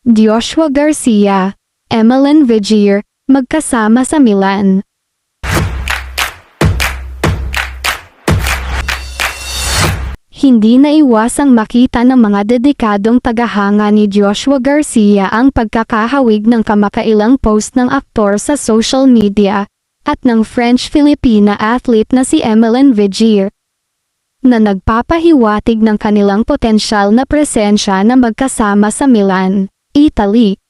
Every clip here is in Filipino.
Joshua Garcia, Emeline Vigier, magkasama sa Milan. Hindi naiwasang makita ng mga dedikadong tagahanga ni Joshua Garcia ang pagkakahawig ng kamakailang post ng aktor sa social media, at ng French-Filipina athlete na si Emeline Vigier, na nagpapahiwatig ng kanilang potensyal na presensya na magkasama sa Milan, Italy.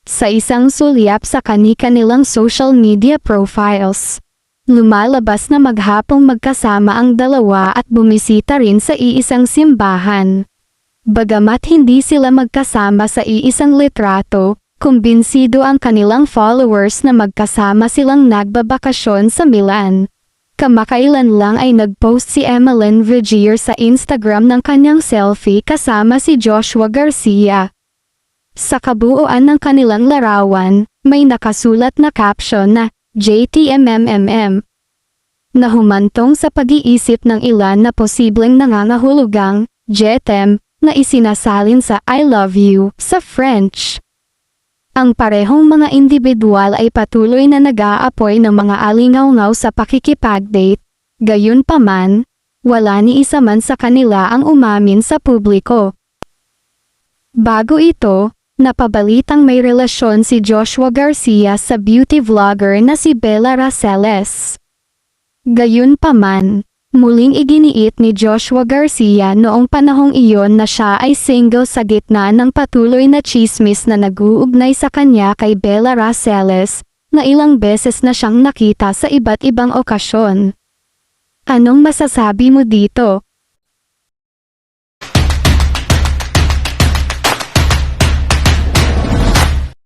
Sa isang sulyap sa kani-kanilang social media profiles, lumalabas na maghapong magkasama ang dalawa at bumisita rin sa iisang simbahan. Bagamat hindi sila magkasama sa iisang litrato, kumbinsido ang kanilang followers na magkasama silang nagbabakasyon sa Milan. Kamakailan lang ay nag-post si Emeline Vigier sa Instagram ng kanyang selfie kasama si Joshua Garcia. Sa kabuuan ng kanilang larawan, may nakasulat na caption na JTMMMM, na humantong sa pag-iisip ng ilan na posibleng nangangahulugang JTM na isinasalin sa I love you sa French. Ang parehong mga individual ay patuloy na nag-aapoy ng mga alingaw-ngaw sa pakikipag-date, gayunpaman, wala ni isa man sa kanila ang umamin sa publiko. Bago ito, napabalitang may relasyon si Joshua Garcia sa beauty vlogger na si Bella Raceles. Gayunpaman, muling iginiit ni Joshua Garcia noong panahong iyon na siya ay single sa gitna ng patuloy na tsismis na nag-uugnay sa kanya kay Bella Raceles, na ilang beses na siyang nakita sa iba't ibang okasyon. Anong masasabi mo dito?